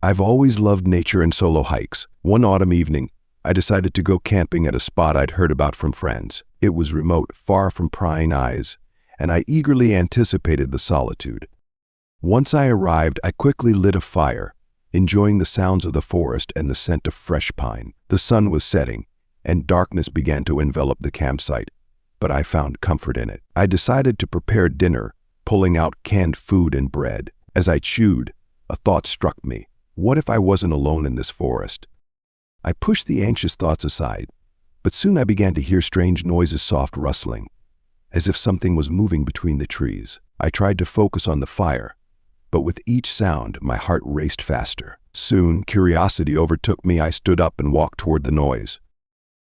I've always loved nature and solo hikes. One autumn evening, I decided to go camping at a spot I'd heard about from friends. It was remote, far from prying eyes, and I eagerly anticipated the solitude. Once I arrived, I quickly lit a fire, enjoying the sounds of the forest and the scent of fresh pine. The sun was setting, and darkness began to envelop the campsite, but I found comfort in it. I decided to prepare dinner, pulling out canned food and bread. As I chewed, a thought struck me. What if I wasn't alone in this forest? I pushed the anxious thoughts aside, but soon I began to hear strange noises, soft rustling, as if something was moving between the trees. I tried to focus on the fire, but with each sound, my heart raced faster. Soon, curiosity overtook me. I stood up and walked toward the noise.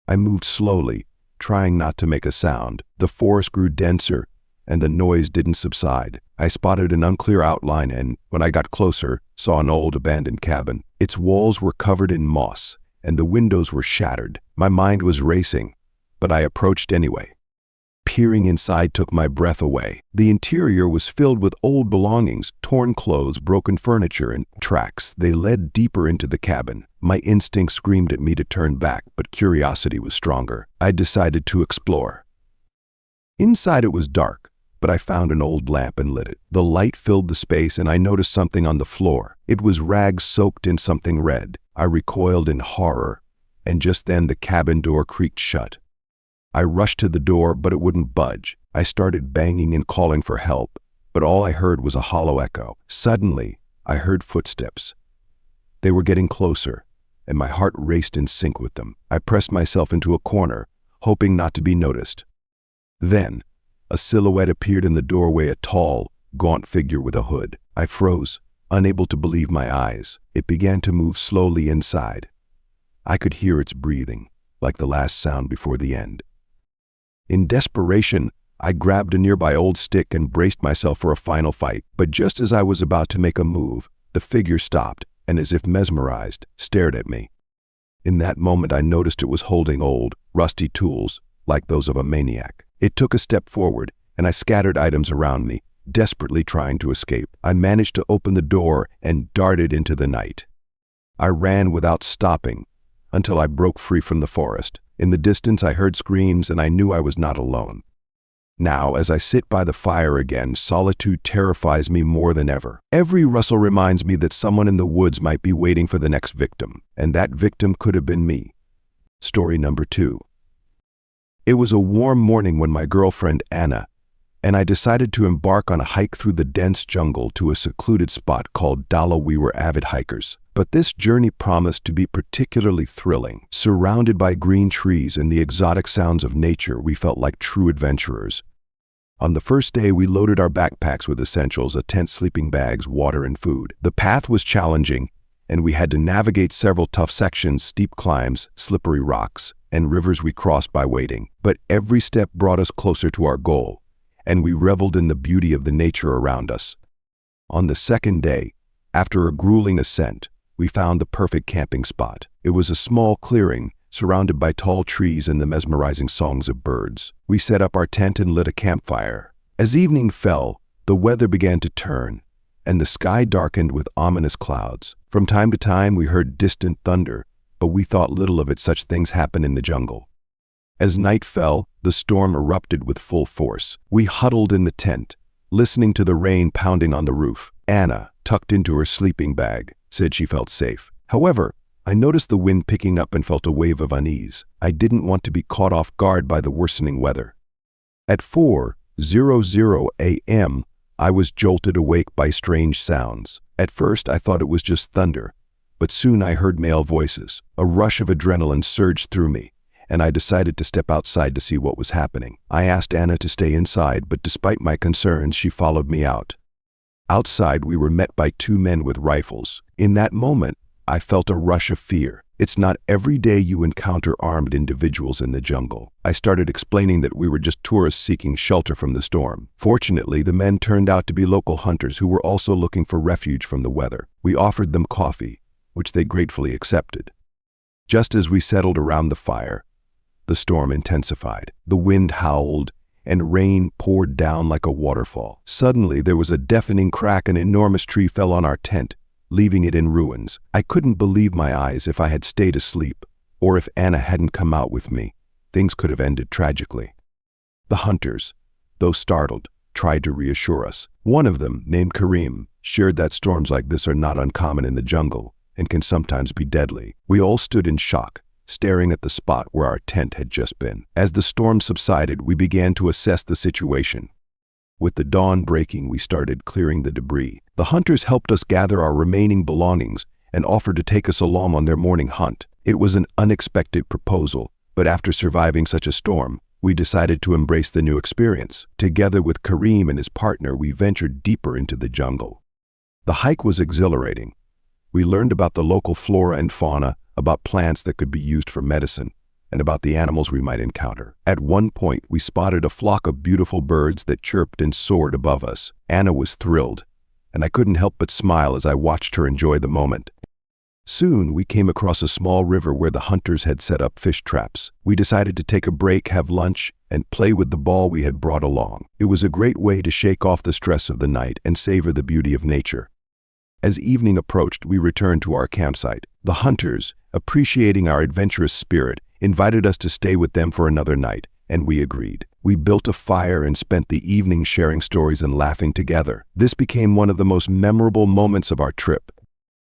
I moved slowly, trying not to make a sound. The forest grew denser, and the noise didn't subside. I spotted an unclear outline and, when I got closer, saw an old abandoned cabin. Its walls were covered in moss, and the windows were shattered. My mind was racing, but I approached anyway. Peering inside took my breath away. The interior was filled with old belongings, torn clothes, broken furniture, and tracks. They led deeper into the cabin. My instinct screamed at me to turn back, but curiosity was stronger. I decided to explore. Inside it was dark, but I found an old lamp and lit it. The light filled the space, and I noticed something on the floor. It was rags soaked in something red. I recoiled in horror, and just then the cabin door creaked shut. I rushed to the door, but it wouldn't budge. I started banging and calling for help, but all I heard was a hollow echo. Suddenly, I heard footsteps. They were getting closer, and my heart raced in sync with them. I pressed myself into a corner, hoping not to be noticed. Then, a silhouette appeared in the doorway, a tall, gaunt figure with a hood. I froze, unable to believe my eyes. It began to move slowly inside. I could hear its breathing, like the last sound before the end. In desperation, I grabbed a nearby old stick and braced myself for a final fight. But just as I was about to make a move, the figure stopped and, as if mesmerized, stared at me. In that moment, I noticed it was holding old, rusty tools, like those of a maniac. It took a step forward, and I scattered items around me, desperately trying to escape. I managed to open the door and darted into the night. I ran without stopping until I broke free from the forest. In the distance, I heard screams, and I knew I was not alone. Now, as I sit by the fire again, solitude terrifies me more than ever. Every rustle reminds me that someone in the woods might be waiting for the next victim, and that victim could have been me. Story number 2. It was a warm morning when my girlfriend Anna and I decided to embark on a hike through the dense jungle to a secluded spot called Dala. We were avid hikers, but this journey promised to be particularly thrilling. Surrounded by green trees and the exotic sounds of nature, we felt like true adventurers. On the first day, we loaded our backpacks with essentials: a tent, sleeping bags, water, and food. The path was challenging, and we had to navigate several tough sections, steep climbs, slippery rocks, and rivers we crossed by wading. But every step brought us closer to our goal, and we reveled in the beauty of the nature around us. On the second day, after a grueling ascent, we found the perfect camping spot. It was a small clearing, surrounded by tall trees and the mesmerizing songs of birds. We set up our tent and lit a campfire. As evening fell, the weather began to turn, and the sky darkened with ominous clouds. From time to time, we heard distant thunder, but we thought little of it. Such things happen in the jungle. As night fell, the storm erupted with full force. We huddled in the tent, listening to the rain pounding on the roof. Anna, tucked into her sleeping bag, said she felt safe. However, I noticed the wind picking up and felt a wave of unease. I didn't want to be caught off guard by the worsening weather. At 4:00 a.m., I was jolted awake by strange sounds. At first, I thought it was just thunder, but soon I heard male voices. A rush of adrenaline surged through me, and I decided to step outside to see what was happening. I asked Anna to stay inside, but despite my concerns, she followed me out. Outside, we were met by 2 men with rifles. In that moment, I felt a rush of fear. It's not every day you encounter armed individuals in the jungle. I started explaining that we were just tourists seeking shelter from the storm. Fortunately, the men turned out to be local hunters who were also looking for refuge from the weather. We offered them coffee, which they gratefully accepted. Just as we settled around the fire, the storm intensified. The wind howled, and rain poured down like a waterfall. Suddenly, there was a deafening crack. An enormous tree fell on our tent, leaving it in ruins. I couldn't believe my eyes. If I had stayed asleep, or if Anna hadn't come out with me, things could have ended tragically. The hunters, though startled, tried to reassure us. One of them, named Karim, shared that storms like this are not uncommon in the jungle and can sometimes be deadly. We all stood in shock, staring at the spot where our tent had just been. As the storm subsided, we began to assess the situation. With the dawn breaking, we started clearing the debris. The hunters helped us gather our remaining belongings and offered to take us along on their morning hunt. It was an unexpected proposal, but after surviving such a storm, we decided to embrace the new experience. Together with Karim and his partner, we ventured deeper into the jungle. The hike was exhilarating. We learned about the local flora and fauna, about plants that could be used for medicine, and about the animals we might encounter. At one point, we spotted a flock of beautiful birds that chirped and soared above us. Anna was thrilled, and I couldn't help but smile as I watched her enjoy the moment. Soon, we came across a small river where the hunters had set up fish traps. We decided to take a break, have lunch, and play with the ball we had brought along. It was a great way to shake off the stress of the night and savor the beauty of nature. As evening approached, we returned to our campsite. The hunters, appreciating our adventurous spirit, invited us to stay with them for another night, and we agreed. We built a fire and spent the evening sharing stories and laughing together. This became one of the most memorable moments of our trip.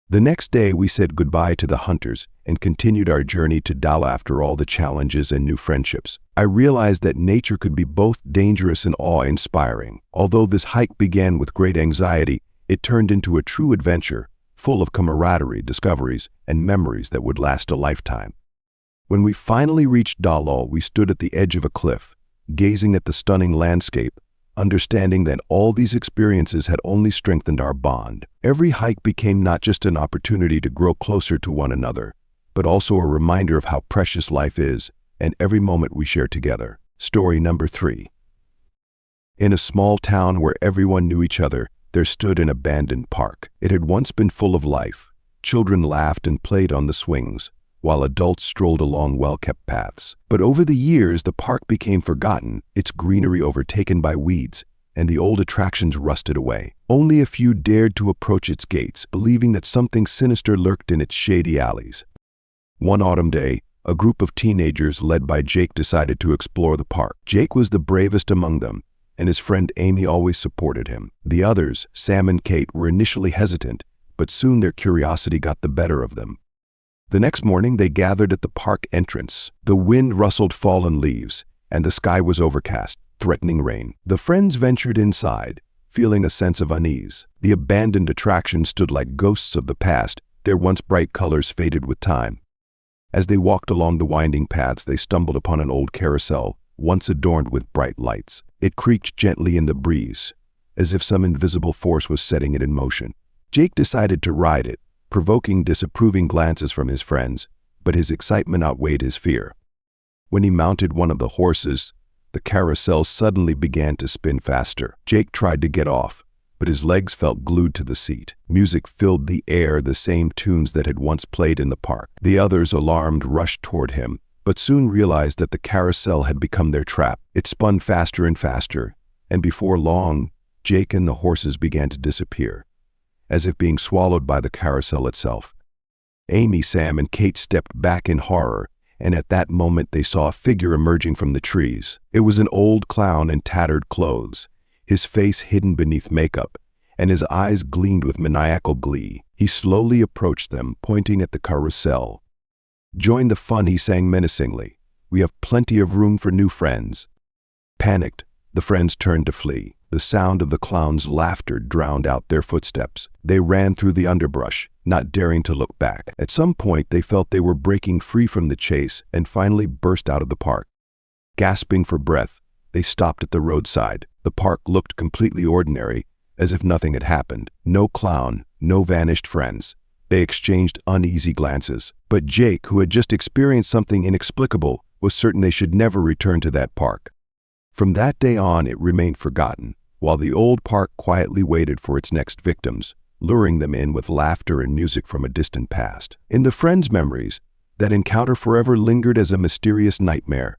The next day, we said goodbye to the hunters and continued our journey to Dala. After all the challenges and new friendships, I realized that nature could be both dangerous and awe-inspiring. Although this hike began with great anxiety, it turned into a true adventure, full of camaraderie, discoveries, and memories that would last a lifetime. When we finally reached Dalal, we stood at the edge of a cliff, gazing at the stunning landscape, understanding that all these experiences had only strengthened our bond. Every hike became not just an opportunity to grow closer to one another, but also a reminder of how precious life is and every moment we share together. Story number 3. In a small town where everyone knew each other, there stood an abandoned park. It had once been full of life. Children laughed and played on the swings, while adults strolled along well-kept paths. But over the years, the park became forgotten, its greenery overtaken by weeds, and the old attractions rusted away. Only a few dared to approach its gates, believing that something sinister lurked in its shady alleys. One autumn day, a group of teenagers led by Jake decided to explore the park. Jake was the bravest among them, and his friend Amy always supported him. The others, Sam and Kate, were initially hesitant, but soon their curiosity got the better of them. The next morning, they gathered at the park entrance. The wind rustled fallen leaves, and the sky was overcast, threatening rain. The friends ventured inside, feeling a sense of unease. The abandoned attraction stood like ghosts of the past, their once bright colors faded with time. As they walked along the winding paths, they stumbled upon an old carousel, once adorned with bright lights. It creaked gently in the breeze, as if some invisible force was setting it in motion. Jake decided to ride it, provoking disapproving glances from his friends, but his excitement outweighed his fear. When he mounted one of the horses, the carousel suddenly began to spin faster. Jake tried to get off, but his legs felt glued to the seat. Music filled the air, the same tunes that had once played in the park. The others, alarmed, rushed toward him, but soon realized that the carousel had become their trap. It spun faster and faster, and before long, Jake and the horses began to disappear, as if being swallowed by the carousel itself. Amy, Sam, and Kate stepped back in horror, and at that moment they saw a figure emerging from the trees. It was an old clown in tattered clothes, his face hidden beneath makeup, and his eyes gleamed with maniacal glee. He slowly approached them, pointing at the carousel. "Join the fun," he sang menacingly. "We have plenty of room for new friends." Panicked, the friends turned to flee. The sound of the clown's laughter drowned out their footsteps. They ran through the underbrush, not daring to look back. At some point, they felt they were breaking free from the chase and finally burst out of the park. Gasping for breath, they stopped at the roadside. The park looked completely ordinary, as if nothing had happened. No clown, no vanished friends. They exchanged uneasy glances. But Jake, who had just experienced something inexplicable, was certain they should never return to that park. From that day on, it remained forgotten, while the old park quietly waited for its next victims, luring them in with laughter and music from a distant past. In the friends' memories, that encounter forever lingered as a mysterious nightmare,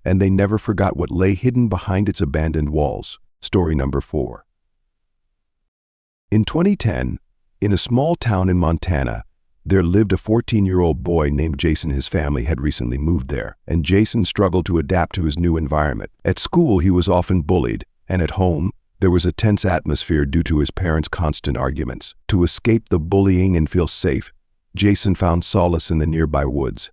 and they never forgot what lay hidden behind its abandoned walls. Story number 4. In 2010, In a small town in Montana, there lived a 14-year-old boy named Jason. His family had recently moved there, and Jason struggled to adapt to his new environment. At school, he was often bullied, and at home, there was a tense atmosphere due to his parents' constant arguments. To escape the bullying and feel safe, Jason found solace in the nearby woods.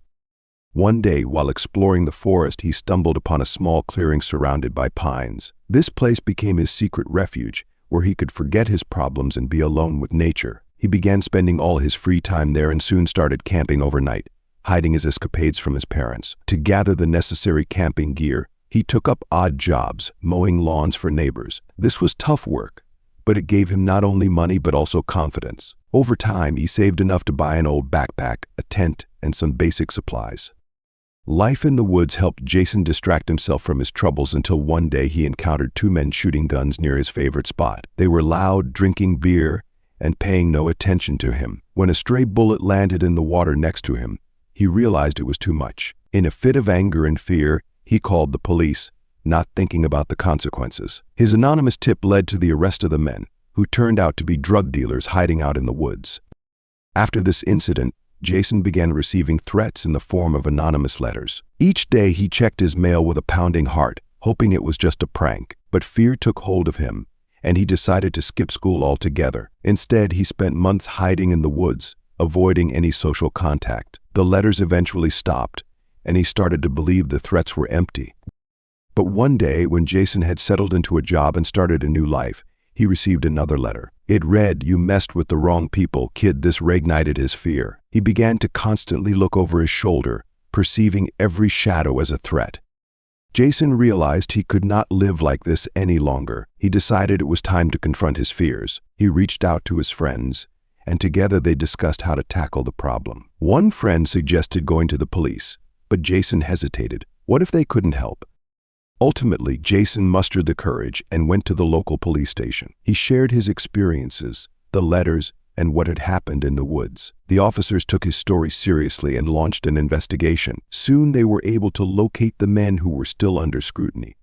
One day, while exploring the forest, he stumbled upon a small clearing surrounded by pines. This place became his secret refuge, where he could forget his problems and be alone with nature. He began spending all his free time there and soon started camping overnight, hiding his escapades from his parents. To gather the necessary camping gear, he took up odd jobs, mowing lawns for neighbors. This was tough work, but it gave him not only money but also confidence. Over time, he saved enough to buy an old backpack, a tent, and some basic supplies. Life in the woods helped Jason distract himself from his troubles until one day he encountered two men shooting guns near his favorite spot. They were loud, drinking beer, and paying no attention to him. When a stray bullet landed in the water next to him, he realized it was too much. In a fit of anger and fear, he called the police, not thinking about the consequences. His anonymous tip led to the arrest of the men, who turned out to be drug dealers hiding out in the woods. After this incident, Jason began receiving threats in the form of anonymous letters. Each day he checked his mail with a pounding heart, hoping it was just a prank. But fear took hold of him, and he decided to skip school altogether. Instead, he spent months hiding in the woods, avoiding any social contact. The letters eventually stopped, and he started to believe the threats were empty. But one day, when Jason had settled into a job and started a new life, he received another letter. It read, "You messed with the wrong people, kid." This reignited his fear. He began to constantly look over his shoulder, perceiving every shadow as a threat. Jason realized he could not live like this any longer. He decided it was time to confront his fears. He reached out to his friends, and together they discussed how to tackle the problem. One friend suggested going to the police, but Jason hesitated. What if they couldn't help? Ultimately, Jason mustered the courage and went to the local police station. He shared his experiences, the letters, and what had happened in the woods. The officers took his story seriously and launched an investigation. Soon they were able to locate the men who were still under scrutiny.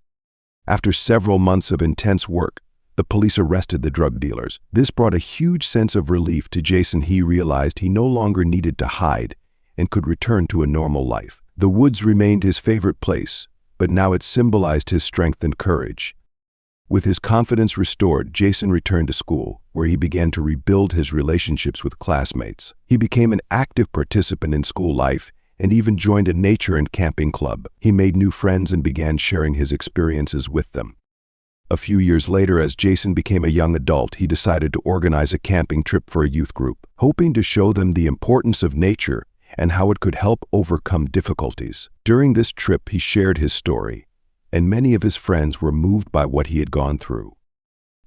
After several months of intense work, the police arrested the drug dealers. This brought a huge sense of relief to Jason. He realized he no longer needed to hide and could return to a normal life. The woods remained his favorite place, but now it symbolized his strength and courage. With his confidence restored, Jason returned to school, where he began to rebuild his relationships with classmates. He became an active participant in school life and even joined a nature and camping club. He made new friends and began sharing his experiences with them. A few years later, as Jason became a young adult, he decided to organize a camping trip for a youth group, hoping to show them the importance of nature and how it could help overcome difficulties. During this trip, he shared his story, and many of his friends were moved by what he had gone through.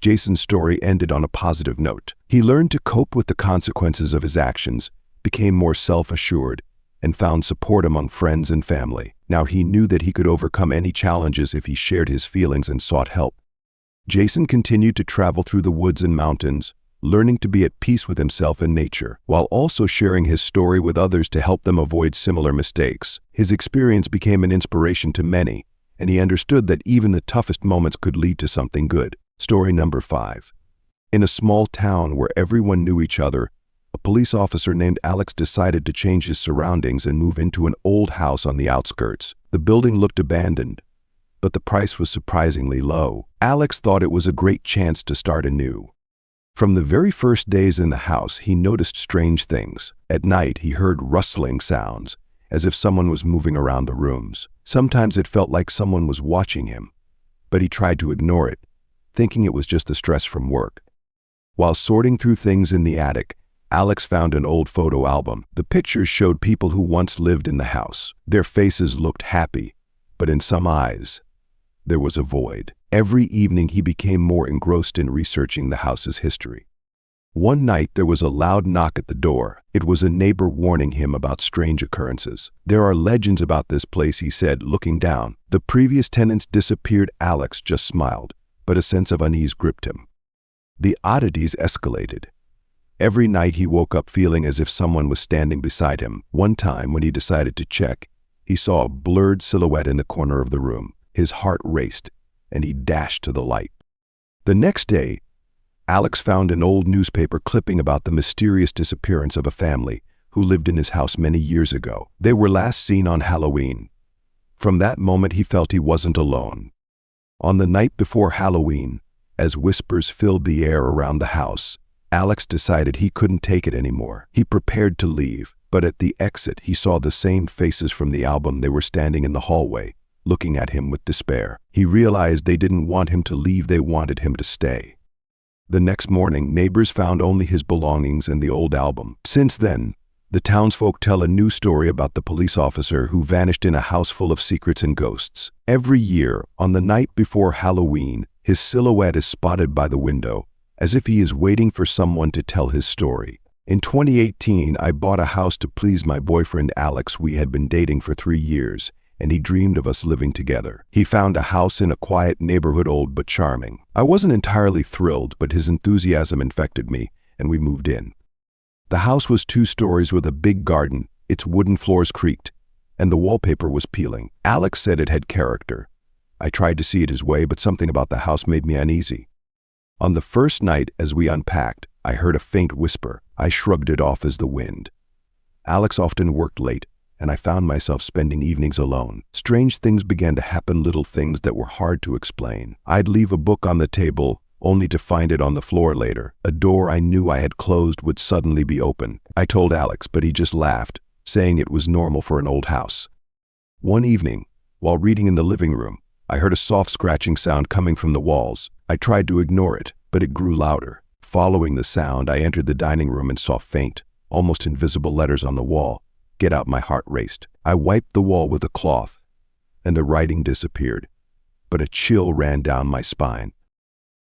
Jason's story ended on a positive note. He learned to cope with the consequences of his actions, became more self-assured, and found support among friends and family. Now he knew that he could overcome any challenges if he shared his feelings and sought help. Jason continued to travel through the woods and mountains, learning to be at peace with himself and nature, while also sharing his story with others to help them avoid similar mistakes. His experience became an inspiration to many, and he understood that even the toughest moments could lead to something good. Story number 5. In a small town where everyone knew each other, a police officer named Alex decided to change his surroundings and move into an old house on the outskirts. The building looked abandoned, but the price was surprisingly low. Alex thought it was a great chance to start anew. From the very first days in the house, he noticed strange things. At night, he heard rustling sounds, as if someone was moving around the rooms. Sometimes it felt like someone was watching him, but he tried to ignore it, thinking it was just the stress from work. While sorting through things in the attic, Alex found an old photo album. The pictures showed people who once lived in the house. Their faces looked happy, but in some eyes, there was a void. Every evening he became more engrossed in researching the house's history. One night there was a loud knock at the door. It was a neighbor warning him about strange occurrences. "There are legends about this place," he said, looking down. The previous tenants disappeared. Alex just smiled, but a sense of unease gripped him. The oddities escalated. Every night he woke up feeling as if someone was standing beside him. One time, when he decided to check, he saw a blurred silhouette in the corner of the room. His heart raced, and he dashed to the light. The next day, Alex found an old newspaper clipping about the mysterious disappearance of a family who lived in his house many years ago. They were last seen on Halloween. From that moment, he felt he wasn't alone. On the night before Halloween, as whispers filled the air around the house, Alex decided he couldn't take it anymore. He prepared to leave, but at the exit, he saw the same faces from the album. They were standing in the hallway, looking at him with despair. He realized they didn't want him to leave, they wanted him to stay. The next morning, neighbors found only his belongings and the old album. Since then, the townsfolk tell a new story about the police officer who vanished in a house full of secrets and ghosts. Every year, on the night before Halloween, his silhouette is spotted by the window, as if he is waiting for someone to tell his story. In 2018, I bought a house to please my boyfriend Alex. We had been dating for 3 years, and he dreamed of us living together. He found a house in a quiet neighborhood, old but charming. I wasn't entirely thrilled, but his enthusiasm infected me, and we moved in. The house was 2 stories with a big garden, its wooden floors creaked, and the wallpaper was peeling. Alex said it had character. I tried to see it his way, but something about the house made me uneasy. On the first night, as we unpacked, I heard a faint whisper. I shrugged it off as the wind. Alex often worked late, and I found myself spending evenings alone. Strange things began to happen, little things that were hard to explain. I'd leave a book on the table, only to find it on the floor later. A door I knew I had closed would suddenly be open. I told Alex, but he just laughed, saying it was normal for an old house. One evening, while reading in the living room, I heard a soft scratching sound coming from the walls. I tried to ignore it, but it grew louder. Following the sound, I entered the dining room and saw faint, almost invisible letters on the wall. Get out. My heart raced. I wiped the wall with a cloth, and the writing disappeared, but a chill ran down my spine.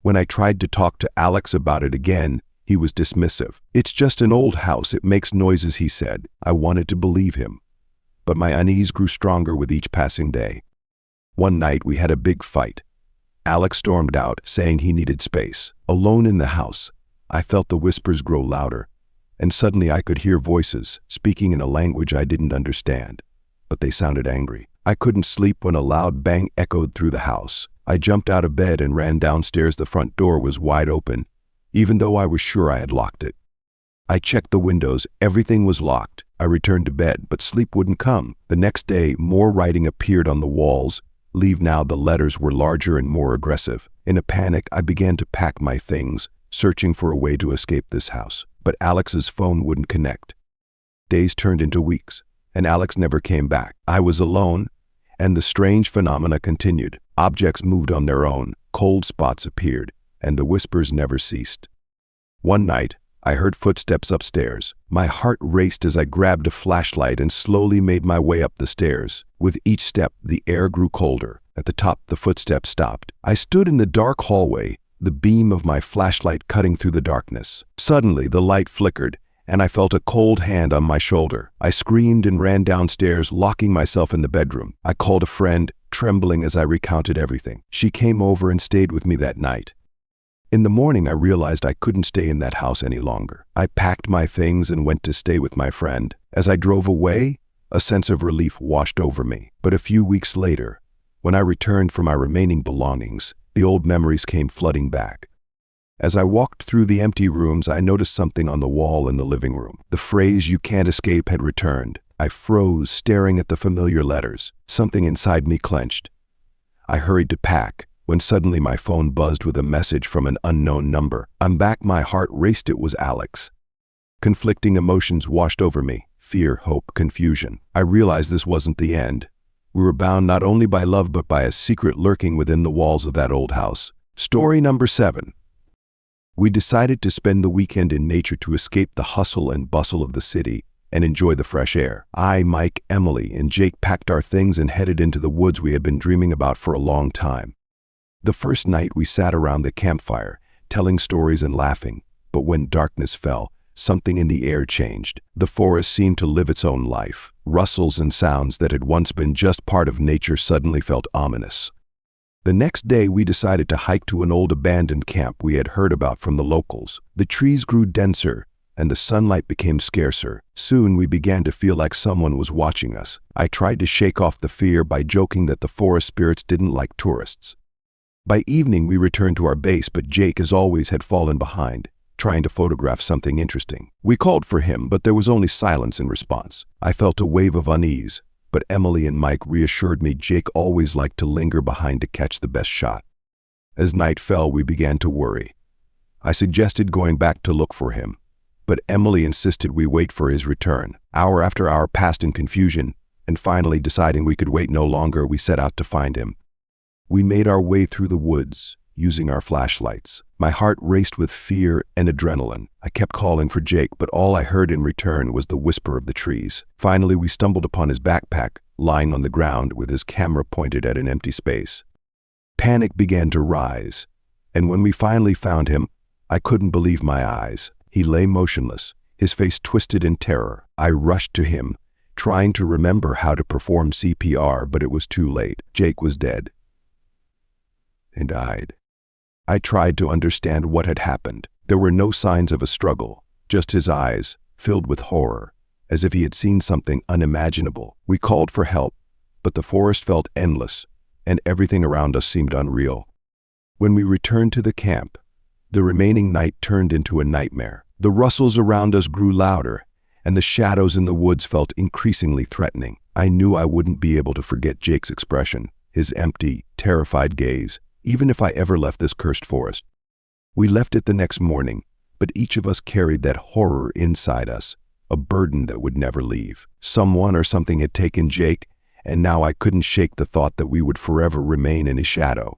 When I tried to talk to Alex about it again, he was dismissive. It's just an old house, it makes noises, he said. I wanted to believe him, but my unease grew stronger with each passing day. One night we had a big fight. Alex stormed out, saying he needed space. Alone in the house, I felt the whispers grow louder, and suddenly I could hear voices speaking in a language I didn't understand, but they sounded angry. I couldn't sleep when a loud bang echoed through the house. I jumped out of bed and ran downstairs. The front door was wide open, even though I was sure I had locked it. I checked the windows. Everything was locked. I returned to bed, but sleep wouldn't come. The next day, more writing appeared on the walls. Leave now. The letters were larger and more aggressive. In a panic, I began to pack my things, searching for a way to escape this house. But Alex's phone wouldn't connect. Days turned into weeks, and Alex never came back. I was alone, and the strange phenomena continued. Objects moved on their own, cold spots appeared, and the whispers never ceased. One night, I heard footsteps upstairs. My heart raced as I grabbed a flashlight and slowly made my way up the stairs. With each step, the air grew colder. At the top, the footsteps stopped. I stood in the dark hallway, the beam of my flashlight cutting through the darkness. Suddenly, the light flickered, and I felt a cold hand on my shoulder. I screamed and ran downstairs, locking myself in the bedroom. I called a friend, trembling as I recounted everything. She came over and stayed with me that night. In the morning, I realized I couldn't stay in that house any longer. I packed my things and went to stay with my friend. As I drove away, a sense of relief washed over me. But a few weeks later, when I returned for my remaining belongings, the old memories came flooding back. As I walked through the empty rooms, I noticed something on the wall in the living room. The phrase "you can't escape" had returned. I froze, staring at the familiar letters. Something inside me clenched. I hurried to pack, when suddenly my phone buzzed with a message from an unknown number. I'm back. My heart raced. It was Alex. Conflicting emotions washed over me. Fear, hope, confusion. I realized this wasn't the end. We were bound not only by love but by a secret lurking within the walls of that old house. Story number 7. We decided to spend the weekend in nature to escape the hustle and bustle of the city and enjoy the fresh air. I, Mike, Emily, and Jake packed our things and headed into the woods we had been dreaming about for a long time. The first night we sat around the campfire, telling stories and laughing, but when darkness fell, something in the air changed. The forest seemed to live its own life. Rustles and sounds that had once been just part of nature suddenly felt ominous. The next day, we decided to hike to an old abandoned camp we had heard about from the locals. The trees grew denser, and the sunlight became scarcer. Soon, we began to feel like someone was watching us. I tried to shake off the fear by joking that the forest spirits didn't like tourists. By evening, we returned to our base, but Jake, as always, had fallen behind, trying to photograph something interesting. We called for him, but there was only silence in response. I felt a wave of unease, but Emily and Mike reassured me Jake always liked to linger behind to catch the best shot. As night fell, we began to worry. I suggested going back to look for him, but Emily insisted we wait for his return. Hour after hour passed in confusion, and finally, deciding we could wait no longer, we set out to find him. We made our way through the woods, using our flashlights. My heart raced with fear and adrenaline. I kept calling for Jake, but all I heard in return was the whisper of the trees. Finally, we stumbled upon his backpack, lying on the ground with his camera pointed at an empty space. Panic began to rise, and when we finally found him, I couldn't believe my eyes. He lay motionless, his face twisted in terror. I rushed to him, trying to remember how to perform CPR, but it was too late. Jake was dead and died. I tried to understand what had happened. There were no signs of a struggle, just his eyes, filled with horror, as if he had seen something unimaginable. We called for help, but the forest felt endless, and everything around us seemed unreal. When we returned to the camp, the remaining night turned into a nightmare. The rustles around us grew louder, and the shadows in the woods felt increasingly threatening. I knew I wouldn't be able to forget Jake's expression, his empty, terrified gaze, even if I ever left this cursed forest. We left it the next morning, but each of us carried that horror inside us, a burden that would never leave. Someone or something had taken Jake, and now I couldn't shake the thought that we would forever remain in his shadow.